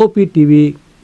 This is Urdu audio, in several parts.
OPTV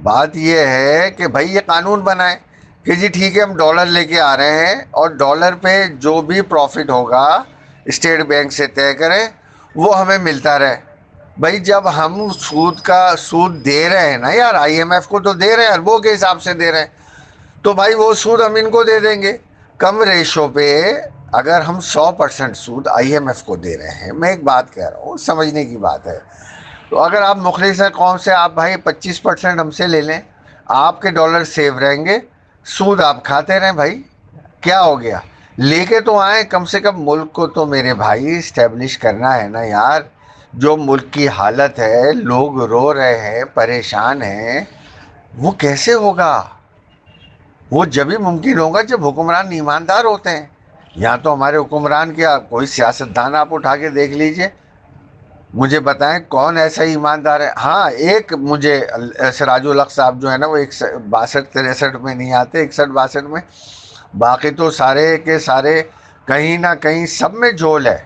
بات یہ ہے کہ بھائی یہ قانون بنائے کہ جی ٹھیک ہے ہم ڈالر لے کے آ رہے ہیں اور ڈالر پہ جو بھی پروفٹ ہوگا اسٹیٹ بینک سے طے کریں وہ ہمیں ملتا رہے. بھائی جب ہم سود دے رہے ہیں نا یار, آئی ایم ایف کو تو دے رہے ہیں, اربوں کے حساب سے دے رہے ہیں, تو بھائی وہ سود ہم ان کو دے دیں گے کم ریشو پہ. اگر ہم 100% سود آئی ایم ایف کو دے رہے ہیں, میں ایک بات کہہ رہا ہوں, سمجھنے کی بات ہے, تو اگر آپ مخلص ہیں قوم سے, آپ بھائی 25% ہم سے لے لیں, آپ کے ڈالر سیو رہیں گے, سود آپ کھاتے رہیں, بھائی کیا ہو گیا؟ لے کے تو آئیں, کم سے کم ملک کو تو میرے بھائی اسٹیبلش کرنا ہے نا یار. جو ملک کی حالت ہے, لوگ رو رہے ہیں, پریشان ہیں, وہ کیسے ہوگا؟ وہ جبھی ممکن ہوگا جب حکمران ایماندار ہوتے ہیں. یہاں تو ہمارے حکمران کیا, کوئی سیاستدان آپ اٹھا کے دیکھ لیجئے, مجھے بتائیں کون ایسا ایماندار ہے. ہاں ایک مجھے سراج الحق صاحب جو ہے نا, وہ 62-63 میں نہیں آتے, 61-62 میں, باقی تو سارے کے سارے کہیں نہ کہیں سب میں جھول ہے,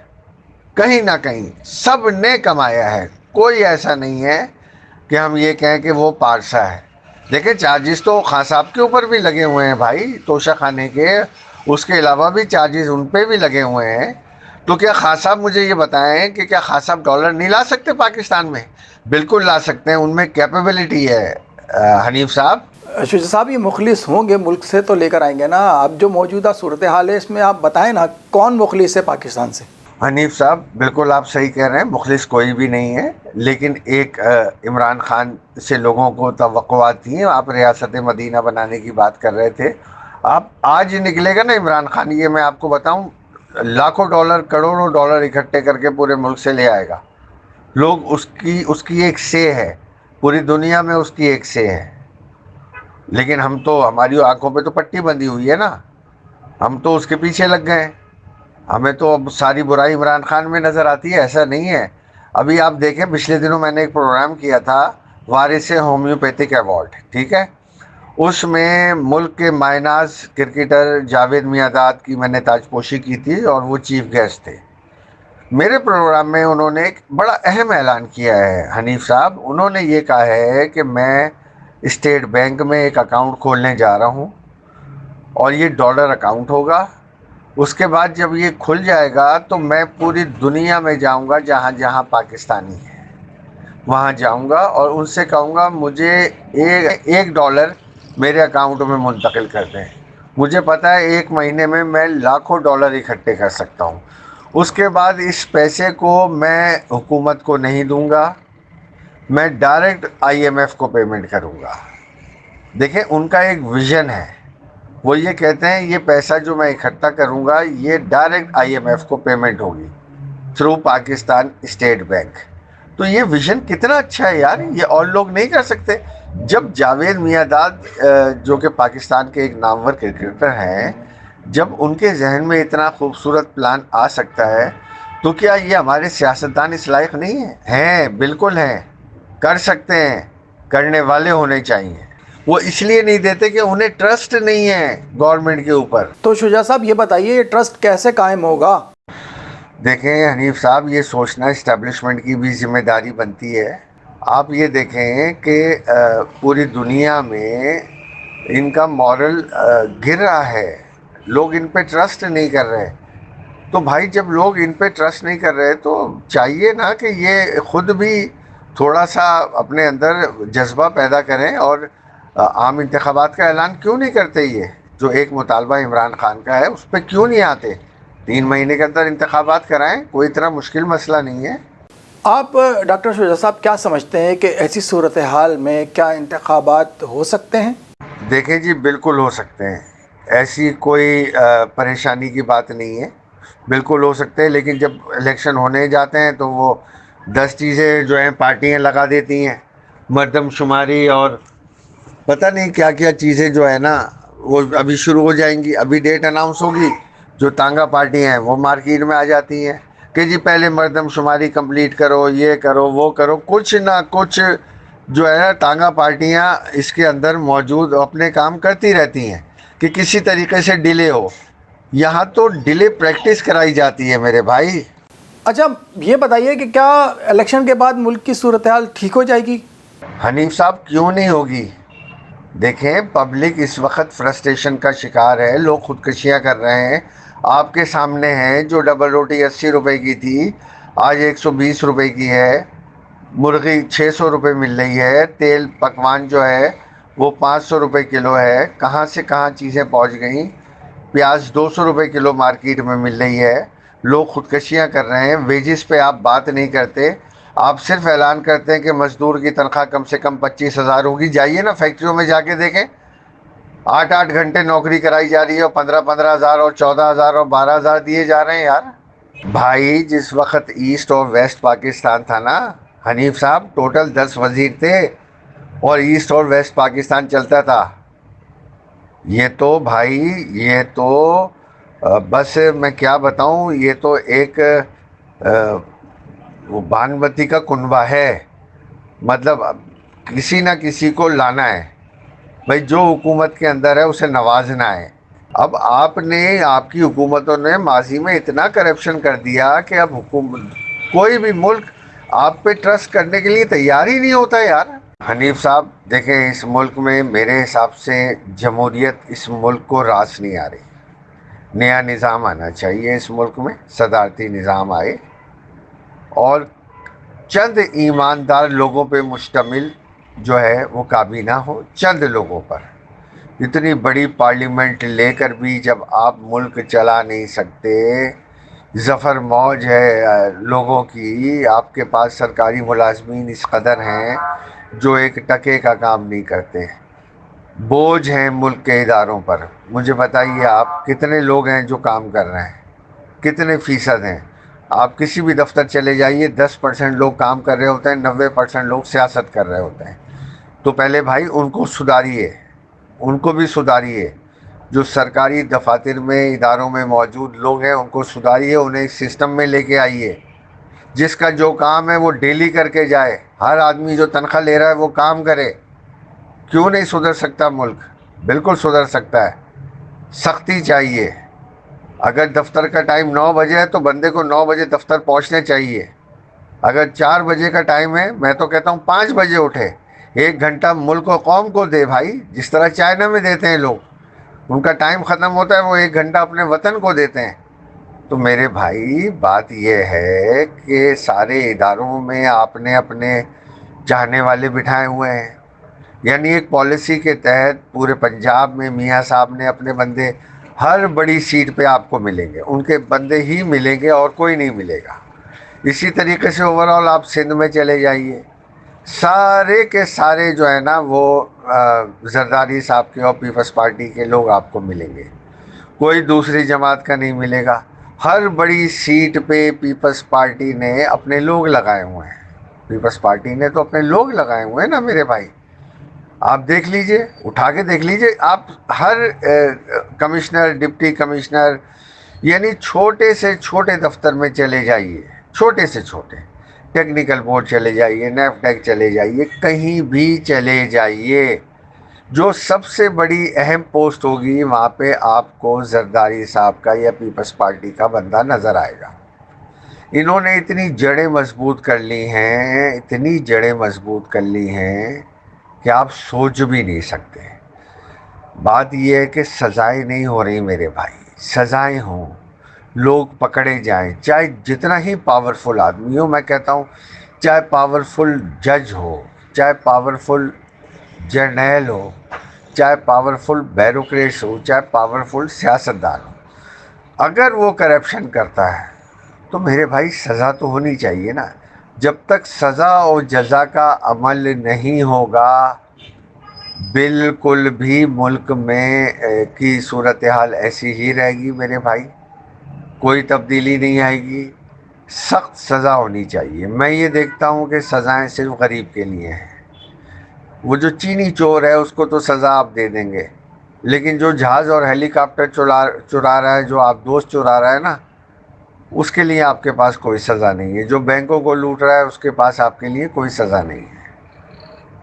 کہیں نہ کہیں سب نے کمایا ہے. کوئی ایسا نہیں ہے کہ ہم یہ کہیں کہ وہ پارسا ہے. دیکھیں چارجز تو خان صاحب کے اوپر بھی لگے ہوئے ہیں بھائی, توشہ خانے کے, اس کے علاوہ بھی چارجز ان پہ بھی لگے ہوئے ہیں. تو کیا خان صاحب مجھے یہ بتائیں کہ کیا خان صاحب ڈالر نہیں لا سکتے پاکستان میں؟ بالکل لا سکتے ہیں, ان میں کیپیبلٹی ہے. حنیف صاحب, شجاع صاحب یہ مخلص ہوں گے ملک سے تو لے کر آئیں گے نا. اب جو موجودہ صورتحال ہے اس میں آپ بتائیں نا کون مخلص ہے پاکستان سے؟ حنیف صاحب بالکل آپ صحیح کہہ رہے ہیں, مخلص کوئی بھی نہیں ہے, لیکن ایک عمران خان سے لوگوں کو توقعات تھیں. آپ ریاست مدینہ بنانے کی بات کر رہے تھے, آپ آج نکلے گا نا عمران خان, یہ میں آپ کو بتاؤں, لاکھوں ڈالر, کروڑوں ڈالر اکٹھے کر کے پورے ملک سے لے آئے گا. لوگ اس کی ایک سے ہے, پوری دنیا میں اس کی ایک سے ہے, لیکن ہم تو, ہماری آنکھوں پہ تو پٹی بندھی ہوئی ہے نا, ہم تو اس کے پیچھے لگ گئے ہیں. ہمیں تو اب ساری برائی عمران خان میں نظر آتی ہے, ایسا نہیں ہے. ابھی آپ دیکھیں پچھلے دنوں میں نے ایک پروگرام کیا تھا, وارث ہومیوپیتھک ایوارڈ, ٹھیک ہے, اس میں ملک کے مائناز کرکٹر جاوید میاں کی میں نے تاج پوشی کی تھی اور وہ چیف گیسٹ تھے. میرے پروگرام میں انہوں نے ایک بڑا اہم اعلان کیا ہے حنیف صاحب. انہوں نے یہ کہا ہے کہ میں اسٹیٹ بینک میں ایک اکاؤنٹ کھولنے جا رہا ہوں اور یہ ڈالر اکاؤنٹ ہوگا. اس کے بعد جب یہ کھل جائے گا تو میں پوری دنیا میں جاؤں گا, جہاں جہاں پاکستانی ہیں وہاں جاؤں گا اور ان سے کہوں گا مجھے ایک ڈالر میرے اکاؤنٹ میں منتقل کر دیں. مجھے پتا ہے 1 مہینے میں میں لاکھوں ڈالر اکٹھے کر سکتا ہوں. اس کے بعد اس پیسے کو میں حکومت کو نہیں دوں گا, میں ڈائریکٹ آئی ایم ایف کو پیمنٹ کروں گا. دیکھیں ان کا ایک ویژن ہے, وہ یہ کہتے ہیں یہ پیسہ جو میں اکٹھا کروں گا یہ ڈائریکٹ آئی ایم ایف کو پیمنٹ ہوگی تھرو پاکستان اسٹیٹ بینک. تو یہ ویژن کتنا اچھا ہے یار, یہ اور لوگ نہیں کر سکتے. جب جاوید میاں جو کہ پاکستان کے ایک نامور کرکٹر ہیں, جب ان کے ذہن میں اتنا خوبصورت پلان آ سکتا ہے, تو کیا یہ ہمارے سیاستدان اس لائق نہیں ہیں؟ ہیں, بالکل ہیں, کر سکتے ہیں, کرنے والے ہونے چاہیے. وہ اس لیے نہیں دیتے کہ انہیں ٹرسٹ نہیں ہے گورنمنٹ کے اوپر. تو شجاع صاحب یہ بتائیے یہ ٹرسٹ کیسے قائم ہوگا؟ دیکھیں حنیف صاحب, یہ سوچنا اسٹیبلشمنٹ کی بھی ذمہ داری بنتی ہے. آپ یہ دیکھیں کہ پوری دنیا میں ان کا مورل گر رہا ہے, لوگ ان پہ ٹرسٹ نہیں کر رہے. تو بھائی جب لوگ ان پہ ٹرسٹ نہیں کر رہے تو چاہیے نا کہ یہ خود بھی تھوڑا سا اپنے اندر جذبہ پیدا کریں اور عام انتخابات کا اعلان کیوں نہیں کرتے. یہ جو ایک مطالبہ عمران خان کا ہے اس پہ کیوں نہیں آتے, 3 مہینے کے اندر انتخابات کرائیں, کوئی اتنا مشکل مسئلہ نہیں ہے. آپ ڈاکٹر شجاع صاحب کیا سمجھتے ہیں کہ ایسی صورتحال میں کیا انتخابات ہو سکتے ہیں؟ دیکھیں جی بالکل ہو سکتے ہیں, ایسی کوئی پریشانی کی بات نہیں ہے, بالکل ہو سکتے ہیں. لیکن جب الیکشن ہونے جاتے ہیں تو وہ 10 چیزیں جو ہیں پارٹیاں لگا دیتی ہیں, مردم شماری اور پتہ نہیں کیا کیا چیزیں جو ہے نا وہ ابھی شروع ہو جائیں گی. ابھی ڈیٹ اناؤنس ہوگی, جو تانگا پارٹیاں ہیں وہ مارکیٹ میں آ جاتی ہیں کہ جی پہلے مردم شماری کمپلیٹ کرو, یہ کرو, وہ کرو. کچھ نہ کچھ جو ہے تانگا پارٹیاں اس کے اندر موجود اپنے کام کرتی رہتی ہیں کہ کسی طریقے سے ڈیلے ہو. یہاں تو ڈیلے پریکٹس کرائی جاتی ہے میرے بھائی. اچھا یہ بتائیے کہ کیا الیکشن کے بعد ملک کی صورتحال ٹھیک ہو جائے گی؟ حنیف صاحب کیوں نہیں ہوگی؟ دیکھیں پبلک اس وقت فرسٹریشن کا شکار ہے، لوگ خودکشیاں کر رہے ہیں، آپ کے سامنے ہیں. جو ڈبل روٹی 80 روپے کی تھی آج 120 روپے کی ہے، مرغی 600 روپے مل رہی ہے، تیل پکوان جو ہے وہ 500 روپے کلو ہے. کہاں سے کہاں چیزیں پہنچ گئیں. پیاز 200 روپے کلو مارکیٹ میں مل رہی ہے. لوگ خودکشیاں کر رہے ہیں. ویجز پہ آپ بات نہیں کرتے، آپ صرف اعلان کرتے ہیں کہ مزدور کی تنخواہ کم سے کم 25,000 ہوگی. جائیے نا فیکٹریوں میں جا کے دیکھیں، 8 گھنٹے نوکری کرائی جا رہی ہے اور 15,000 اور 14,000 اور 12,000 دیے جا رہے ہیں. یار بھائی جس وقت ایسٹ اور ویسٹ پاکستان تھا نا حنیف صاحب، ٹوٹل 10 وزیر تھے اور ایسٹ اور ویسٹ پاکستان چلتا تھا. یہ تو بھائی یہ تو بس میں کیا بتاؤں، یہ تو ایک وہ بانوتی کا کنبہ ہے. مطلب کسی نہ کسی کو لانا ہے بھائی، جو حکومت کے اندر ہے اسے نوازنا ہے. اب آپ کی حکومتوں نے ماضی میں اتنا کرپشن کر دیا کہ اب کوئی بھی ملک آپ پہ ٹرسٹ کرنے کے لیے تیار ہی نہیں ہوتا یار. حنیف صاحب دیکھیں، اس ملک میں میرے حساب سے جمہوریت اس ملک کو راس نہیں آ رہی. نیا نظام آنا چاہیے اس ملک میں، صدارتی نظام آئے اور چند ایماندار لوگوں پہ مشتمل جو ہے وہ کابینہ ہو، چند لوگوں پر. اتنی بڑی پارلیمنٹ لے کر بھی جب آپ ملک چلا نہیں سکتے، ظفر موج ہے لوگوں کی، آپ کے پاس سرکاری ملازمین اس قدر ہیں جو ایک ٹکے کا کام نہیں کرتے، بوجھ ہیں ملک کے اداروں پر. مجھے بتائیے آپ کتنے لوگ ہیں جو کام کر رہے ہیں، کتنے فیصد ہیں؟ آپ کسی بھی دفتر چلے جائیے، 10% لوگ کام کر رہے ہوتے ہیں، 90% لوگ سیاست کر رہے ہوتے ہیں. تو پہلے بھائی ان کو سدھاریے، ان کو بھی سدھاریے. جو سرکاری دفاتر میں اداروں میں موجود لوگ ہیں ان کو سدھاریے، انہیں ایک سسٹم میں لے کے آئیے. جس کا جو کام ہے وہ ڈیلی کر کے جائے. ہر آدمی جو تنخواہ لے رہا ہے وہ کام کرے. کیوں نہیں سدھر سکتا ملک؟ بالکل سدھر سکتا ہے. سختی چاہیے. اگر دفتر کا ٹائم 9 بجے ہے تو بندے کو 9 بجے دفتر پہنچنے چاہیے. اگر 4 بجے کا ٹائم ہے، میں تو کہتا ہوں 5 بجے اٹھے، 1 گھنٹہ ملک و قوم کو دے بھائی. جس طرح چائنا میں دیتے ہیں لوگ، ان کا ٹائم ختم ہوتا ہے وہ 1 گھنٹہ اپنے وطن کو دیتے ہیں. تو میرے بھائی بات یہ ہے کہ سارے اداروں میں آپ نے اپنے چاہنے والے بٹھائے ہوئے ہیں. یعنی ایک پالیسی کے تحت پورے پنجاب میں میاں صاحب نے اپنے بندے ہر بڑی سیٹ پہ آپ کو ملیں گے، ان کے بندے ہی ملیں گے اور کوئی نہیں ملے گا. اسی طریقے سے اوورآل آپ سندھ میں چلے جائیے، سارے کے سارے جو ہے نا وہ زرداری صاحب کے اور پیپلز پارٹی کے لوگ آپ کو ملیں گے، کوئی دوسری جماعت کا نہیں ملے گا. ہر بڑی سیٹ پہ پیپلز پارٹی نے اپنے لوگ لگائے ہوئے ہیں. پیپلز پارٹی نے تو اپنے لوگ لگائے ہوئے ہیں نا میرے بھائی. آپ دیکھ لیجئے، اٹھا کے دیکھ لیجئے. آپ ہر کمشنر، ڈپٹی کمشنر، یعنی چھوٹے سے چھوٹے دفتر میں چلے جائیے، چھوٹے سے چھوٹے ٹیکنیکل بورڈ چلے جائیے، نیفٹیک چلے جائیے، کہیں بھی چلے جائیے، جو سب سے بڑی اہم پوسٹ ہوگی وہاں پہ آپ کو زرداری صاحب کا یا پیپلز پارٹی کا بندہ نظر آئے گا. انہوں نے اتنی جڑیں مضبوط کر لی ہیں، اتنی جڑیں مضبوط کر لی ہیں کہ آپ سوچ بھی نہیں سکتے. بات یہ ہے کہ سزائیں نہیں ہو رہی میرے بھائی. سزائیں ہوں، لوگ پکڑے جائیں، چاہے جتنا ہی پاورفل آدمی ہو. میں کہتا ہوں چاہے پاورفل جج ہو، چاہے پاورفل جرنیل ہو، چاہے پاورفل بیوروکریٹس ہو، چاہے پاورفل سیاستدان ہو، اگر وہ کرپشن کرتا ہے تو میرے بھائی سزا تو ہونی چاہیے نا. جب تک سزا اور جزا کا عمل نہیں ہوگا بالکل بھی ملک میں کی صورتحال ایسی ہی رہے گی میرے بھائی، کوئی تبدیلی نہیں آئے گی. سخت سزا ہونی چاہیے. میں یہ دیکھتا ہوں کہ سزائیں صرف غریب کے لیے ہیں. وہ جو چینی چور ہے اس کو تو سزا آپ دے دیں گے، لیکن جو جہاز اور ہیلی کاپٹر چرا رہا ہے، جو آپ دوست چرا رہا ہے نا، اس کے لیے آپ کے پاس کوئی سزا نہیں ہے. جو بینکوں کو لوٹ رہا ہے اس کے پاس آپ کے لیے کوئی سزا نہیں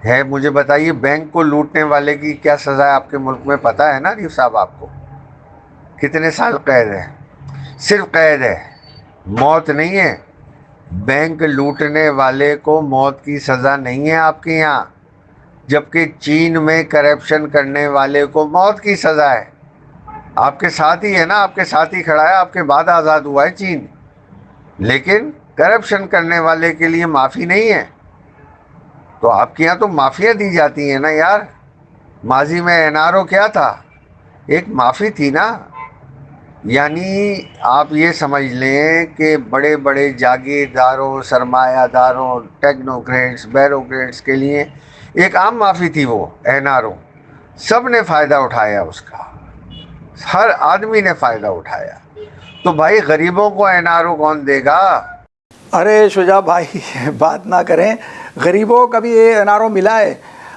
ہے. مجھے بتائیے بینک کو لوٹنے والے کی کیا سزا ہے آپ کے ملک میں؟ پتہ ہے نا ریف صاحب آپ کو؟ کتنے سال قید ہے؟ صرف قید ہے، موت نہیں ہے. بینک لوٹنے والے کو موت کی سزا نہیں ہے آپ کے یہاں. جبکہ چین میں کرپشن کرنے والے کو موت کی سزا ہے. آپ کے ساتھ ہی ہے نا, آپ کے ساتھ ہی کھڑا ہے, آپ کے بعد آزاد ہوا ہے چین, لیکن کرپشن کرنے والے کے لیے معافی نہیں ہے. تو آپ کے یہاں تو معافیاں دی جاتی ہیں نا یار. ماضی میں NRO کیا تھا؟ ایک معافی تھی نا. یعنی آپ یہ سمجھ لیں کہ بڑے بڑے جاگیرداروں, سرمایہ داروں, ٹیکنوکریٹس, بیوروکریٹس کے لیے ایک عام معافی تھی وہ NRO. سب نے فائدہ اٹھایا اس کا, ہر آدمی نے فائدہ اٹھایا. تو بھائی غریبوں کو NRO کون دے گا؟ ارے شجاع بھائی بات نہ کریں, غریبوں کو کبھی NRO ملا ہے؟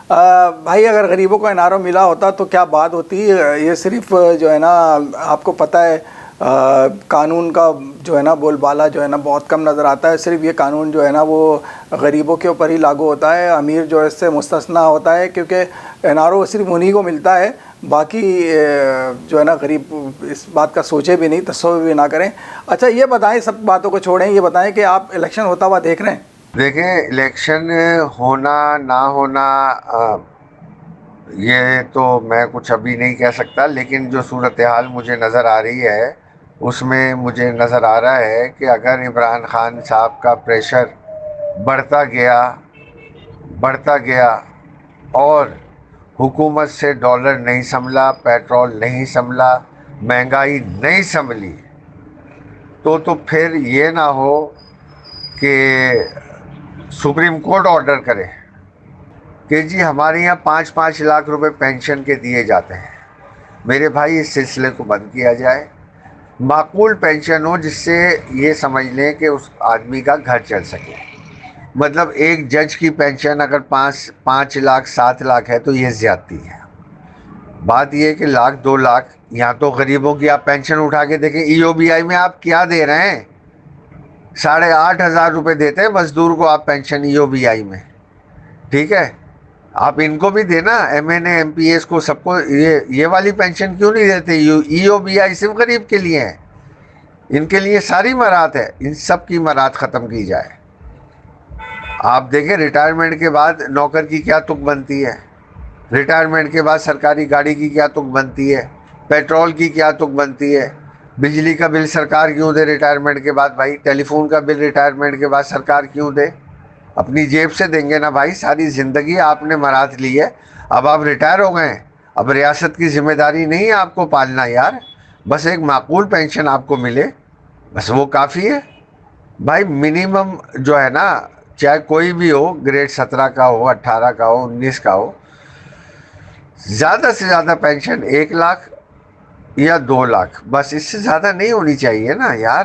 بھائی اگر غریبوں کو NRO ملا ہوتا تو کیا بات ہوتی. یہ صرف جو ہے نا آپ کو پتہ ہے قانون کا جو ہے نا بول بالا جو ہے نا بہت کم نظر آتا ہے. صرف یہ قانون جو ہے نا وہ غریبوں کے اوپر ہی لاگو ہوتا ہے, امیر جو ہے اس سے مستثنا ہوتا ہے, کیونکہ NRO صرف انہی کو ملتا ہے. باقی جو ہے نا غریب اس بات کا سوچے بھی نہیں, تصور بھی نہ کریں. اچھا یہ بتائیں, سب باتوں کو چھوڑیں, یہ بتائیں کہ آپ الیکشن ہوتا ہوا دیکھ رہے ہیں؟ دیکھیں, الیکشن ہونا نہ ہونا یہ تو میں کچھ ابھی نہیں کہہ سکتا, لیکن جو صورتحال مجھے نظر آ رہی ہے اس میں مجھے نظر آ رہا ہے کہ اگر عمران خان صاحب کا پریشر بڑھتا گیا اور حکومت سے ڈالر نہیں سنبھلا, پیٹرول نہیں سنبھلا, مہنگائی نہیں سنبھلی, تو پھر یہ نہ ہو کہ سپریم کورٹ آرڈر کرے کہ جی ہمارے یہاں 5-5 لاکھ روپے پینشن کے دیے جاتے ہیں. میرے بھائی اس سلسلے کو بند کیا جائے, معقول پینشن ہو جس سے یہ سمجھ لیں کہ اس آدمی کا گھر چل سکے. مطلب ایک جج کی پینشن اگر 5 لاکھ 7 لاکھ ہے تو یہ زیادتی ہے. بات یہ ہے کہ 1 لاکھ 2 لاکھ, یہاں تو غریبوں کی آپ پینشن اٹھا کے دیکھیں, EOBI میں آپ کیا دے رہے ہیں؟ 8,500 روپے دیتے ہیں مزدور کو آپ پینشن EOBI میں. ٹھیک ہے, آپ ان کو بھی دینا, MNA MPS کو, سب کو یہ والی پینشن کیوں نہیں دیتے؟ EOBI صرف غریب کے لیے ہے, ان کے لیے ساری مراحت ہے, ان سب کی مراحت ختم کی جائے. آپ دیکھیں ریٹائرمنٹ کے بعد نوکر کی کیا تک بنتی ہے, ریٹائرمنٹ کے بعد سرکاری گاڑی کی کیا تک بنتی ہے, پیٹرول کی کیا تک بنتی ہے, بجلی کا بل سرکار کیوں دے ریٹائرمنٹ کے بعد بھائی, ٹیلی فون کا بل ریٹائرمنٹ کے بعد سرکار کیوں دے؟ اپنی جیب سے دیں گے نا بھائی. ساری زندگی آپ نے مراحت لی ہے, اب آپ ریٹائر ہو گئے ہیں, اب ریاست کی ذمہ داری نہیں ہے آپ کو پالنا یار. بس ایک معقول پینشن آپ کو ملے, بس وہ کافی ہے بھائی. منیمم جو ہے نا, چاہے کوئی بھی ہو, گریڈ 17 کا ہو, 18 کا ہو, 19 کا ہو, زیادہ سے زیادہ پینشن 1 لاکھ یا 2 لاکھ, بس اس سے زیادہ نہیں ہونی چاہیے نا یار.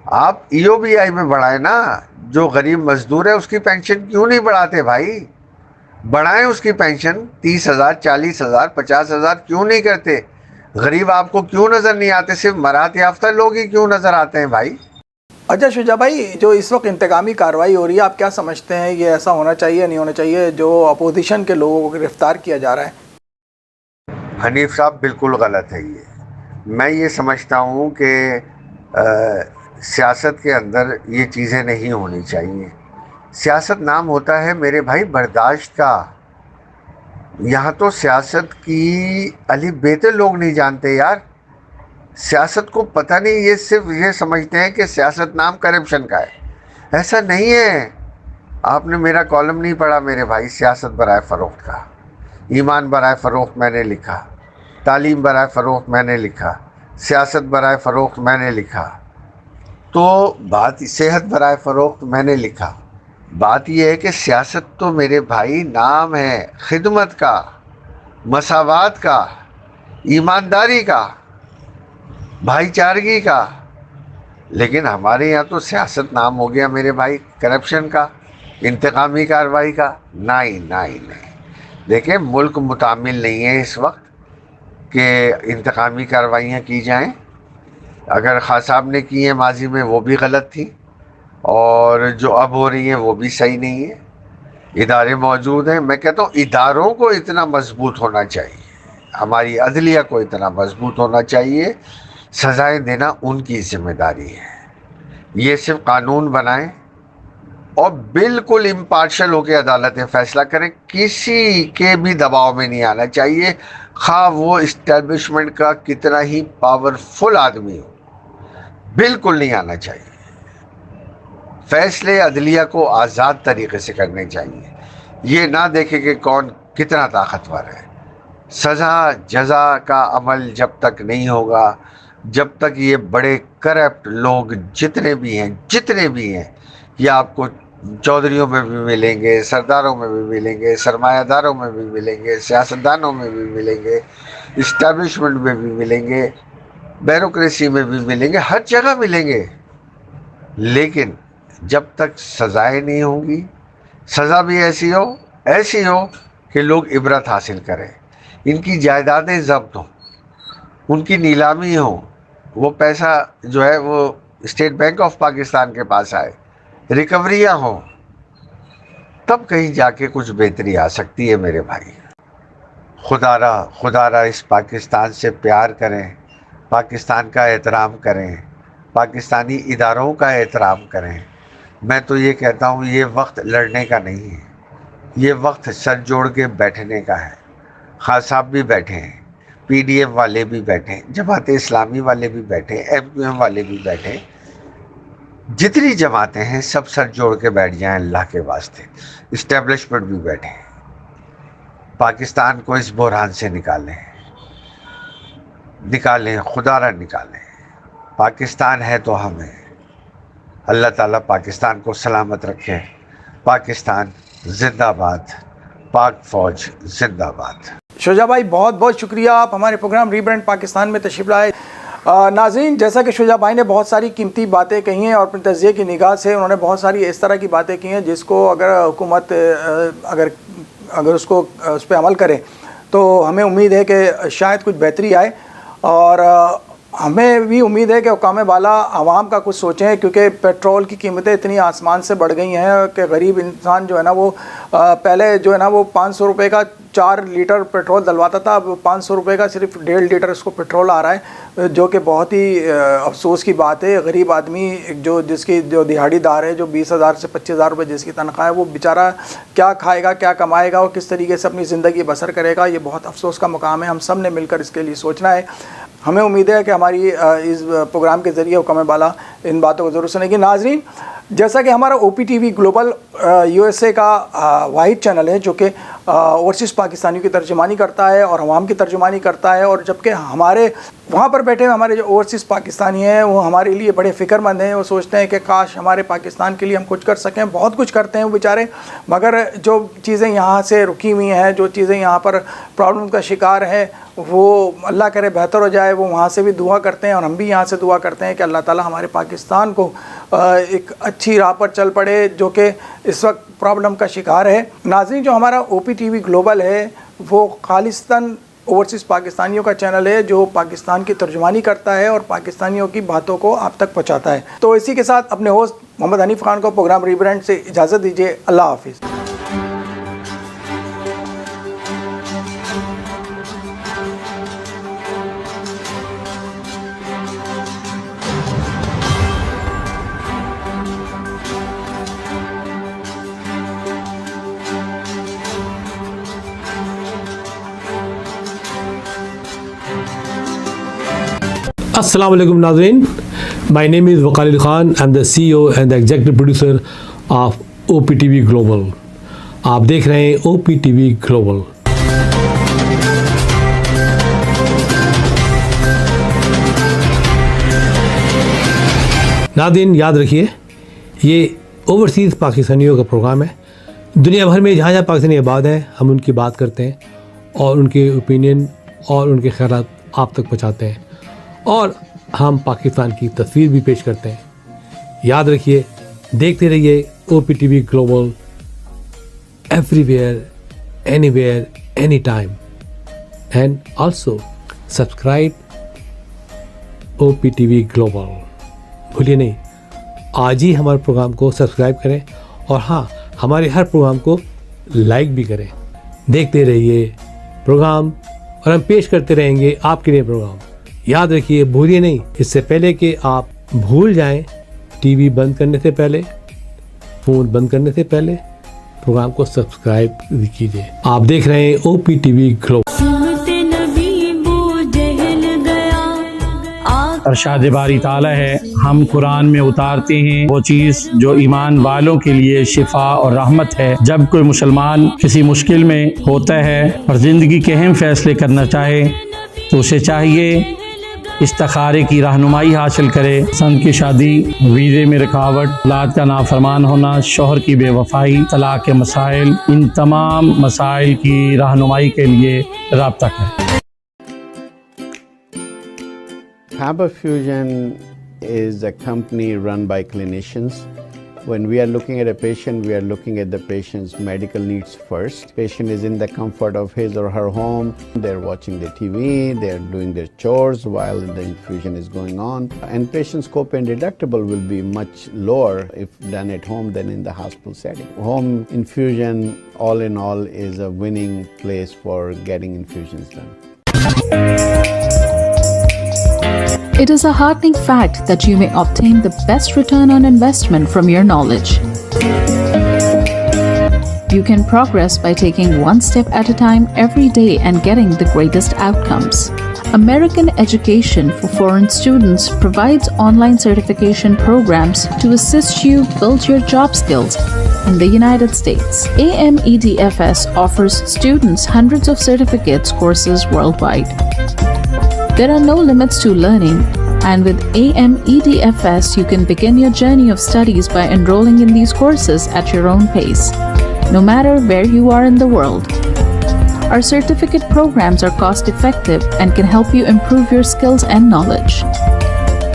آپ EOBI میں بڑھائیں نا, جو غریب مزدور ہے اس کی پینشن کیوں نہیں بڑھاتے بھائی؟ بڑھائیں اس کی پینشن, 30,000 40,000 50,000 کیوں نہیں کرتے؟ غریب آپ کو کیوں نظر نہیں آتے؟ صرف مراحت یافتہ لوگ ہی کیوں نظر آتے ہیں بھائی؟ اچھا شجاع بھائی, جو اس وقت انتقامی کارروائی ہو رہی ہے, آپ کیا سمجھتے ہیں یہ ایسا ہونا چاہیے نہیں ہونا چاہیے جو اپوزیشن کے لوگوں کو گرفتار کیا جا رہا ہے؟ حنیف صاحب بالکل غلط ہے یہ. میں یہ سمجھتا ہوں کہ سیاست کے اندر یہ چیزیں نہیں ہونی چاہیے. سیاست نام ہوتا ہے میرے بھائی برداشت کا. یہاں تو سیاست کی الف بیتے لوگ نہیں جانتے یار. سیاست کو پتہ نہیں, یہ صرف یہ سمجھتے ہیں کہ سیاست نام کرپشن کا ہے. ایسا نہیں ہے. آپ نے میرا کالم نہیں پڑھا میرے بھائی, سیاست برائے فروخت کا. ایمان برائے فروخت میں نے لکھا, تعلیم برائے فروخت میں نے لکھا, سیاست برائے فروخت میں نے لکھا, تو بات صحت برائے فروخت میں نے لکھا. بات یہ ہے کہ سیاست تو میرے بھائی نام ہے خدمت کا, مساوات کا, ایمانداری کا, بھائی چارگی کا. لیکن ہمارے یہاں تو سیاست نام ہو گیا میرے بھائی کرپشن کا, انتقامی کارروائی کا. نہیں. دیکھیں ملک متعامل نہیں ہے اس وقت کہ انتقامی کارروائیاں کی جائیں. اگر خان صاحب نے کی ہیں ماضی میں وہ بھی غلط تھی, اور جو اب ہو رہی ہیں وہ بھی صحیح نہیں ہے. ادارے موجود ہیں, میں کہتا ہوں اداروں کو اتنا مضبوط ہونا چاہیے, ہماری عدلیہ کو اتنا مضبوط ہونا چاہیے. سزائیں دینا ان کی ذمہ داری ہے. یہ صرف قانون بنائیں, اور بالکل امپارشل ہو کے عدالتیں فیصلہ کریں. کسی کے بھی دباؤ میں نہیں آنا چاہیے، خواہ وہ اسٹیبلشمنٹ کا کتنا ہی پاورفل آدمی ہو، بالکل نہیں آنا چاہیے. فیصلے عدلیہ کو آزاد طریقے سے کرنے چاہیے، یہ نہ دیکھیں کہ کون کتنا طاقتور ہے. سزا جزا کا عمل جب تک نہیں ہوگا، جب تک یہ بڑے کرپٹ لوگ جتنے بھی ہیں، یہ آپ کو چودھریوں میں بھی ملیں گے، سرداروں میں بھی ملیں گے، سرمایہ داروں میں بھی ملیں گے، سیاستدانوں میں بھی ملیں گے، اسٹیبلشمنٹ میں بھی ملیں گے، بیوروکریسی میں بھی ملیں گے، ہر جگہ ملیں گے. لیکن جب تک سزائیں نہیں ہوں گی، سزا بھی ایسی ہو کہ لوگ عبرت حاصل کریں، ان کی جائیدادیں ضبط ہوں، ان کی نیلامی ہو، وہ پیسہ جو ہے وہ اسٹیٹ بینک آف پاکستان کے پاس آئے، ریکوریاں ہوں، تب کہیں جا کے کچھ بہتری آ سکتی ہے میرے بھائی. خدا را اس پاکستان سے پیار کریں، پاکستان کا احترام کریں، پاکستانی اداروں کا احترام کریں. میں تو یہ کہتا ہوں یہ وقت لڑنے کا نہیں ہے، یہ وقت سر جوڑ کے بیٹھنے کا ہے. خان صاحب بھی بیٹھے ہیں، پی ڈی ایم والے بھی بیٹھے، جماعت اسلامی والے بھی بیٹھے، ایم کیو ایم والے بھی بیٹھے، جتنی جماعتیں ہیں سب سر جوڑ کے بیٹھ جائیں اللہ کے واسطے. اسٹیبلشمنٹ بھی بیٹھے، پاکستان کو اس بحران سے نکالیں، خدا را نکالیں. پاکستان ہے تو ہمیں. اللہ تعالیٰ پاکستان کو سلامت رکھے. پاکستان زندہ باد، پاک فوج زندہ باد. شجاع بھائی بہت بہت شکریہ، آپ ہمارے پروگرام ری برانڈ پاکستان میں تشریف لائے. ناظرین، جیسا کہ شجاع بھائی نے بہت ساری قیمتی باتیں کہی ہیں اور اپنے تجزیے کی نگاہ سے انہوں نے بہت ساری اس طرح کی باتیں کی ہیں جس کو اگر حکومت اگر اس پہ عمل کرے تو ہمیں امید ہے کہ شاید کچھ بہتری آئے. اور ہمیں بھی امید ہے کہ حکام بالا عوام کا کچھ سوچیں، کیونکہ پیٹرول کی قیمتیں اتنی آسمان سے بڑھ گئی ہیں کہ غریب انسان جو ہے نا وہ پہلے جو ہے نا وہ 500 روپے کا 4 لیٹر پیٹرول ڈلواتا تھا، اب 500 روپے کا صرف 1.5 لیٹر اس کو پیٹرول آ رہا ہے، جو کہ بہت ہی افسوس کی بات ہے. غریب آدمی جس کی دہاڑی دار ہے، جو 20,000 سے 25,000 روپے جس کی تنخواہ ہے، وہ بیچارہ کیا کھائے گا، کیا کمائے گا اور کس طریقے سے اپنی زندگی بسر کرے گا. یہ بہت افسوس کا مقام ہے. ہم سب نے مل کر اس کے لیے سوچنا ہے. ہمیں امید ہے کہ ہماری اس پروگرام کے ذریعے حکام بالا ان باتوں کو ضرور سنے گی. ناظرین، جیسا کہ ہمارا O P T V global U S A کا واحد چینل ہے جو کہ اوورسیز پاکستانیوں کی ترجمانی کرتا ہے اور عوام کی ترجمانی کرتا ہے، اور جبکہ ہمارے وہاں پر بیٹھے ہوئے ہمارے جو اوورسیز پاکستانی ہیں وہ ہمارے لیے بڑے فکر مند ہیں. وہ سوچتے ہیں کہ کاش ہمارے پاکستان کے لیے ہم کچھ کر سکیں. بہت کچھ کرتے ہیں وہ بیچارے، مگر جو چیزیں یہاں سے رکی ہوئی ہیں، جو چیزیں یہاں پر پرابلم کا شکار ہے، وہ اللہ کرے بہتر ہو جائے. وہ وہاں سے بھی دعا کرتے ہیں اور ہم بھی یہاں سے دعا کرتے ہیں کہ اللہ تعالیٰ ہمارے پاکستان کو ایک اچھی راہ پر چل پڑے جو کہ اس وقت پرابلم کا شکار ہے. ناظرین، جو ہمارا O P T V global ہے وہ خالصتاً اوورسیز پاکستانیوں کا چینل ہے جو پاکستان کی ترجمانی کرتا ہے اور پاکستانیوں کی باتوں کو آپ تک پہنچاتا ہے. تو اسی کے ساتھ اپنے ہوسٹ محمد حنیف خان کو پروگرام ری برانڈ سے اجازت دیجیے. اللہ حافظ. السلام علیکم ناظرین، my name is Waqar Ali Khan. I am the C O and the executive producer of O P T V global. آپ دیکھ رہے ہیں او پی ٹی وی گلوبل. ناظرین، یاد رکھیے یہ اوورسیز پاکستانیوں کا پروگرام ہے. دنیا بھر میں جہاں جہاں پاکستانی آباد ہیں ہم ان کی بات کرتے ہیں اور ان کے اوپینین اور ان کے خیالات آپ تک پہنچاتے ہیں، اور ہم پاکستان کی تصویر بھی پیش کرتے ہیں. یاد رکھیے، دیکھتے رہیے O P T V global, everywhere, anywhere, any time. And also subscribe O P T V global. بھولیے نہیں، آج ہی ہمارے پروگرام کو سبسکرائب کریں، اور ہاں، ہمارے ہر پروگرام کو لائک بھی کریں. دیکھتے رہیے پروگرام، اور ہم پیش کرتے رہیں گے آپ کے لیے پروگرام. یاد رکھیے، بھولیے نہیں، اس سے پہلے کہ آپ بھول جائیں، ٹی وی بند کرنے سے پہلے فون بند کرنے سے پہلے پروگرام کو سبسکرائب بھی کیجیے. آپ دیکھ رہے ہیں OPTV گلوبل. ارشاد باری تعالیٰ ہے، ہم قرآن میں اتارتے ہیں وہ چیز جو ایمان والوں کے لیے شفا اور رحمت ہے. جب کوئی مسلمان کسی مشکل میں ہوتا ہے اور زندگی کے اہم فیصلے کرنا چاہے تو اسے چاہیے استخارے کی رہنمائی حاصل کرے. پسند کی شادی، ویزے میں رکاوٹ، اولاد کا نافرمان ہونا، شوہر کی بے وفائی، طلاق کے مسائل، ان تمام مسائل کی رہنمائی کے لیے رابطہ کریں. Faber Fusion is a company run by clinicians. When we are looking at a patient, we are looking at the patient's medical needs first. Patient is in the comfort of his or her home. They're watching the TV, they're doing their chores while the infusion is going on. And patient's copay and deductible will be much lower if done at home than in the hospital setting. Home infusion, all in all, is a winning place for getting infusions done. It is a heartening fact that you may obtain the best return on investment from your knowledge. You can progress by taking one step at a time every day and getting the greatest outcomes. American Education for Foreign Students provides online certification programs to assist you build your job skills in the United States. AMEDFS offers students hundreds of certificates courses worldwide. There are no limits to learning, and with AMEDFS, you can begin your journey of studies by enrolling in these courses at your own pace, no matter where you are in the world. Our certificate programs are cost-effective and can help you improve your skills and knowledge.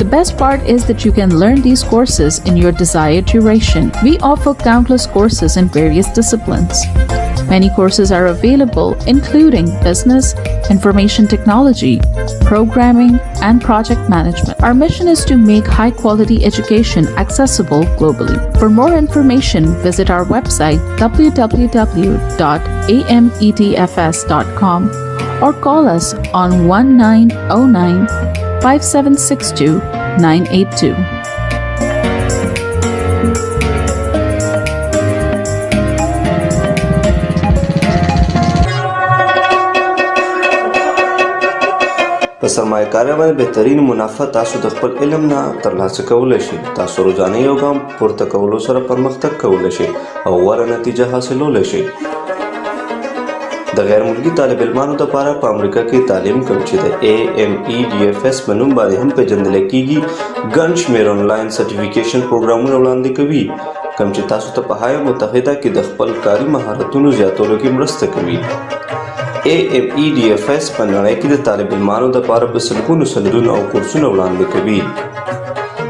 The best part is that you can learn these courses in your desired duration. We offer countless courses in various disciplines. Many courses are available, including business, information technology, programming, and project management. Our mission is to make high-quality education accessible globally. For more information, visit our website www.amedfs.com or call us on 1909-5762-982. په سرمایه کارۍ باندې بهترین منافع تاسو د خپل علم نه ترلاسه کولی شئ. تاسو روزانه یو ګام پورته کولو سره پرمختګ کولی شئ او غوره نتیجه حاصلولی شئ. د غیر ملکي طالب علمانو لپاره په امریکا کې تعلیم کوم چې د AMEDFS په نوم باندې هم پیژندل کیږي ګڼ شمېر آنلاین سرټیفیکیشن پروګرامونه وړاندې کوي کوم چې تاسو ته په هایه متحده کې د خپل کاري مهارتونو زیاتولو کې مرسته کوي. AMEDFS په نړۍ کې د طالب علمانو لپاره په سلګونو سندونه او کورسونه وړاندې کوي.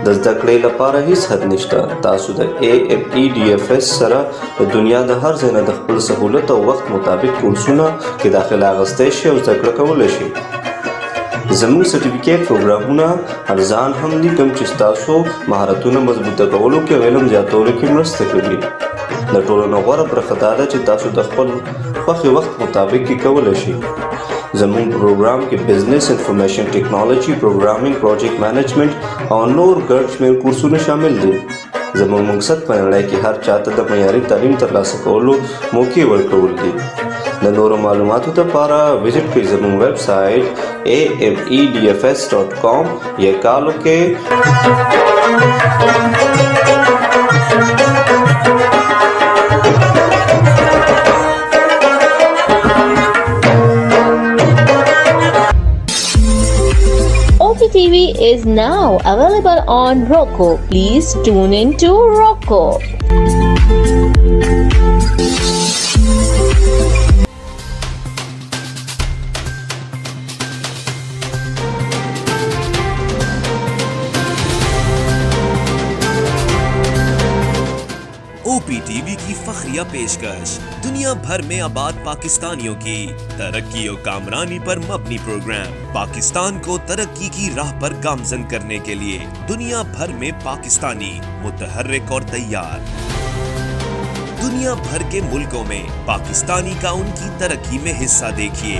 د زده کړې لپاره هیڅ حد نشته. تاسو د AMEDFS سره د دنیا د هر ځای نه د خپل سهولت او وخت مطابق کورسونه کې داخله اخیستی شئ او زده کړه کولی شئ. زموږ سرټیفیکیټ پروګرامونه ارزان هم دي کوم چې ستاسو مهارتونه مضبوطه کولو کې او علم زیاتولو کې مرسته کوي. د ټولو نه غوره برخه دا ده چې تاسو د خپل خوښې وخت مطابق کې کولی شئ. زموږ پروګرام کې بزنس، انفارمیشن ټیکنالوژي، پروګرامینګ، پروجیکټ مینجمنټ او نور ګڼ شمېر کورسونه شامل دي. زموږ مقصد په نړۍ کې هر چاته د معیاري تعلیم ترلاسه کولو موقع ورکول دي. د نورو معلوماتو لپاره وزټ کړئ زموږ ویب سایټ amedfs.com یا کال وکړئ. OPTV is now available on Roku. Please tune in to Roku. OPTV کی فخریہ پیشکش دنیا بھر میں آباد پاکستانیوں کی ترقی و کامرانی پر مبنی پروگرام پاکستان کو ترقی کی راہ پر گامزن کرنے کے لیے دنیا بھر میں پاکستانی متحرک اور تیار. دنیا بھر کے ملکوں میں پاکستانی کا ان کی ترقی میں حصہ دیکھیے.